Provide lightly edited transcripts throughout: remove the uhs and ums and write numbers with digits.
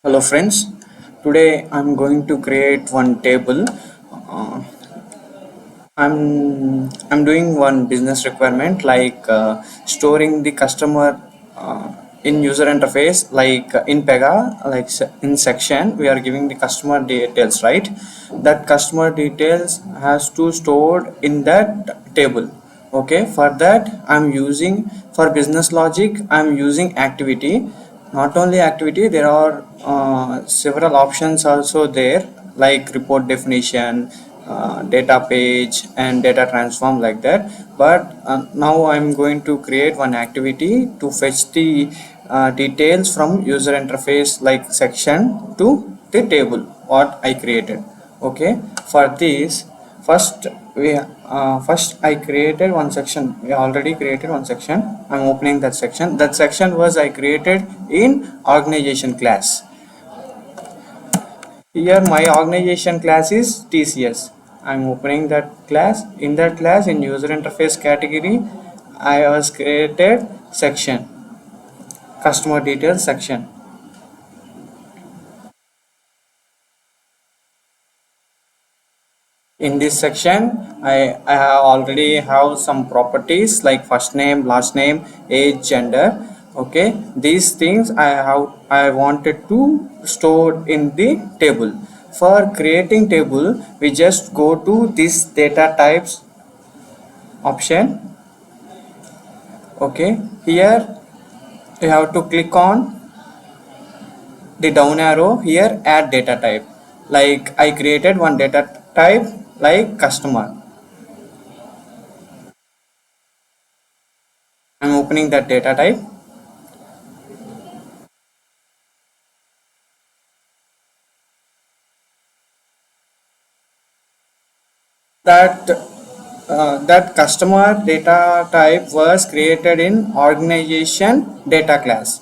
Hello friends, today I'm going to create one table. Uh, I'm doing one business requirement like storing the customer in user interface like in Pega like in section we are giving the customer details, right? That customer details has to stored in that table. Okay, for that I'm using for business logic I'm using activity. Not only activity, there are several options also there like report definition, data page and data transform like that. But now I'm going to create one activity to fetch the details from user interface like section to the table what I created. Okay, for this first I created one section. We already created one section. I'm opening that section. That section was I created in organization class. Here my organization class is TCS. I'm opening that class. In that class in user interface category I was created section, customer details section. In this section I have already have some properties like first name, last name, age, gender. Okay, these things I wanted to store in the table. For creating table we just go to this data types option. Okay, here you have to click on the down arrow. Here add data type, like I created one data type like customer. I'm opening that data type. That customer data type was created in organization data class.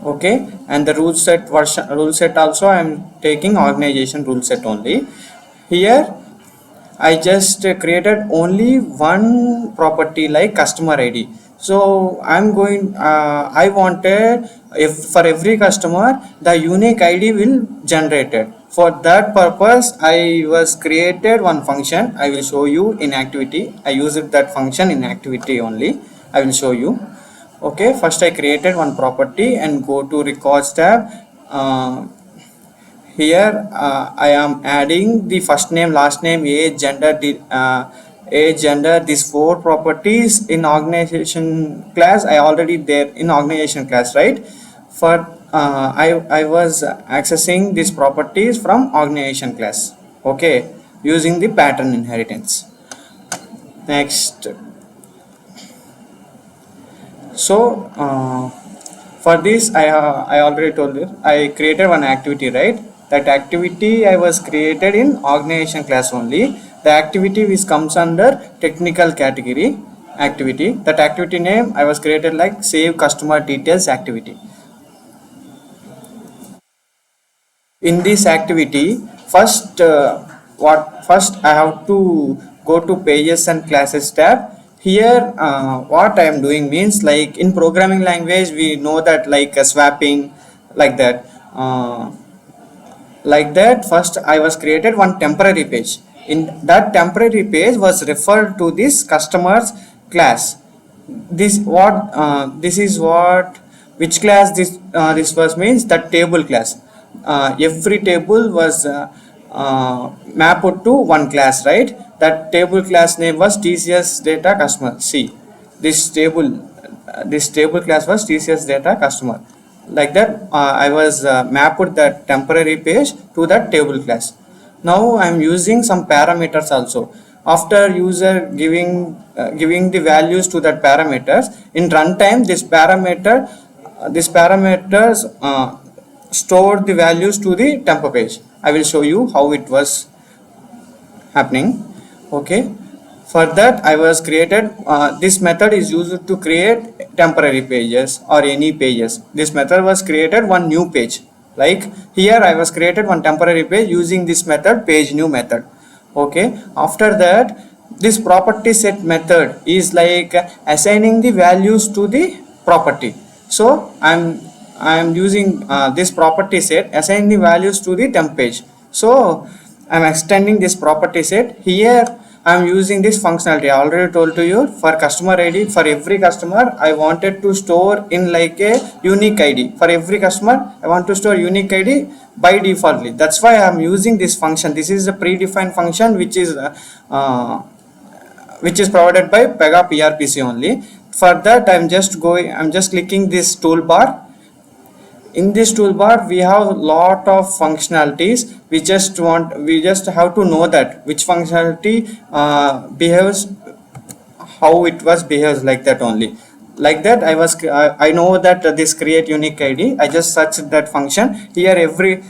Okay, and the rule set also I am taking organization rule set only. Here I just created only one property like customer ID. So I wanted if for every customer the unique ID will generated. For that purpose I was created one function. I will show you in activity. I used that function in activity only. I will show you. Okay, first I created one property and go to records tab. Here I am adding the first name, last name, age, gender, these four properties in organization class. I already there in organization class, right? For I was accessing these properties from organization class. Okay, using the pattern inheritance. Next, so for this I already told you I created one activity, right? That activity I was created in organization class only. The activity which comes under technical category activity. That activity name I was created like save customer details activity. In this activity first I have to go to pages and classes tab. Here what I am doing means like in programming language we know that like swapping like that. Like that first I was created one temporary page. In that temporary page was referred to this customers class. This is what which class this was means that table class. Every table was mapped to one class, right? That table class name was TCS data customer. See, this table class was TCS data customer. Like that I was mapped that temporary page to that table class. Now I am using some parameters also. After user giving the values to that parameters in runtime, this parameters store the values to the temp page. I will show you how it was happening. Okay, for that I was created this method is used to create temporary pages or any pages. This method was created one new page. Like here I was created one temporary page using this method page new method. Okay, after that this property set method is like assigning the values to the property. So I'm I am using this property set, assign the values to the temp page. So I'm extending this property set here. I'm using this functionality. I already told to you, for customer ID, for every customer I wanted to store in like a unique ID. For every customer I want to store unique ID by defaultly. That's why I'm using this function. This is a predefined function uh, which is provided by Pega PRPC only. For that I'm just clicking this toolbar. In this toolbar we have a lot of functionalities. We just have to know that which functionality behaves, how it was behaves, like that only. Like that I know that this create unique ID. I just search that function here. Every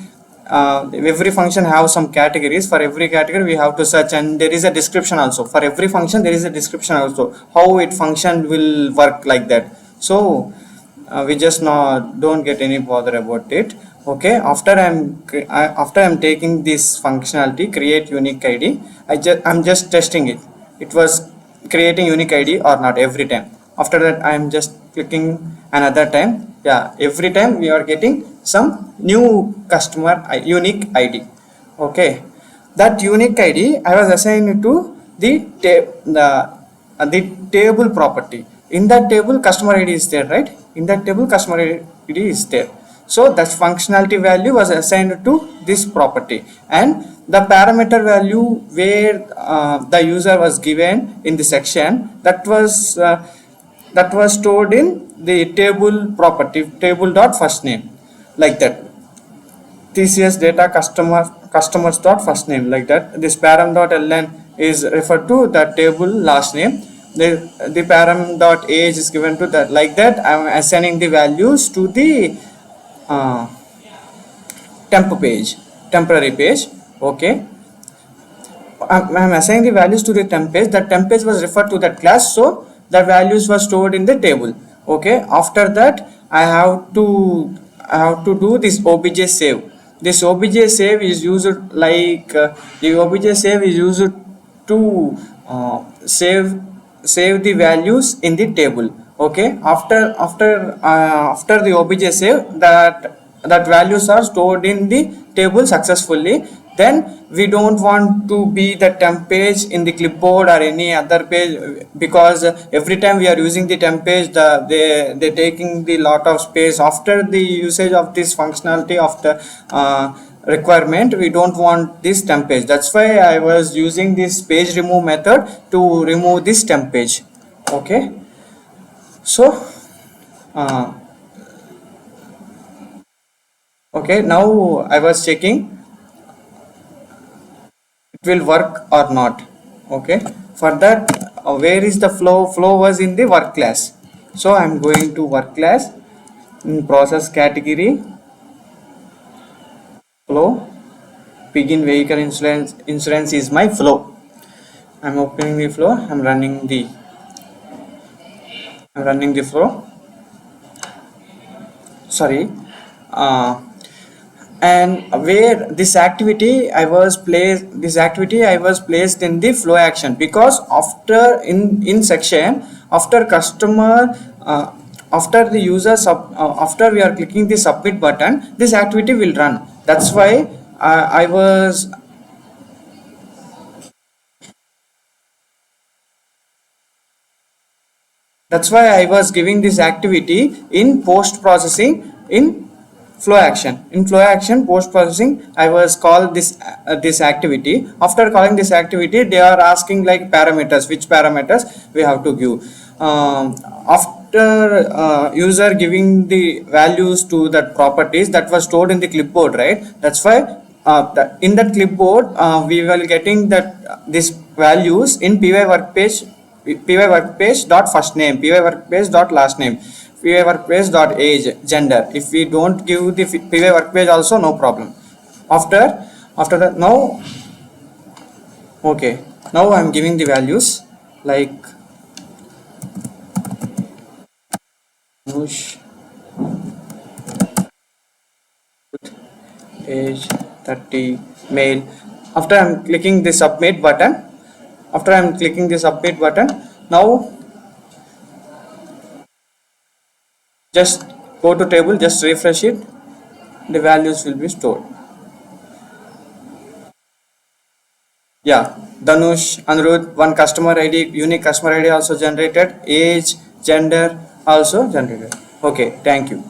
function have some categories. For every category we have to search, and there is a description also. For every function there is a description also, how it function will work, like that. So we just don't get any bother about it. Okay, after I'm taking this functionality create unique ID, I'm just testing it. It was creating unique ID or not every time. After that I'm just clicking another time. Yeah, every time we are getting some new customer unique ID. Okay, that unique ID I was assigned to the table property. In that table customer ID is there, right? In that table customer ID is there. So that functionality value was assigned to this property, and the parameter value where the user was given in the section, that was stored in the table property, table dot first name, like that. TCS data customers dot first name, like that. This param dot ln is referred to the table last name. The param dot age is given to that, like that. I'm assigning the values to the uh, temporary page. Okay, I'm assigning the values to the temp page. That temp page was referred to that class, so the values were stored in the table. Okay, after that I have to do this obj save. This obj save is used like the obj save is used to save the values in the table. Okay, after the obj save, that values are stored in the table successfully. Then we don't want to be the temp page in the clipboard or any other page, because every time we are using the temp page, they taking the lot of space. After the usage of this functionality of the requirement, we don't want this temp page. That's why I was using this page remove method to remove this temp page. Okay, so uh, okay, now I was checking it will work or not. Okay, for that where is the flow was in the work class. So I'm going to work class, in process category, flow, begin vehicle insurance is my flow. I'm opening the flow. I'm running the flow. Sorry. uh, and where this activity I was placed in the flow action, because after in section, after customer after the user after we are clicking the submit button, this activity will run. That's why I was That's why I was giving this activity in post processing in flow action. In flow action post processing, I was called this activity. After calling this activity, they are asking like parameters, which parameters we have to give. After user giving the values to that properties, that was stored in the clipboard, right? That's why in that clipboard we will getting that these values in py workpage, workpage dot first name, py workpage dot last name, py workpage dot age, gender. If we don't give the py workpage also, no problem. After that, now okay, now I'm giving the values like age 30, male. After I'm clicking the submit button, now just go to table, just refresh it, the values will be stored. Yeah, Danush, Anirudh, one customer ID, unique customer ID also generated, age, gender also generated. Okay, thank you.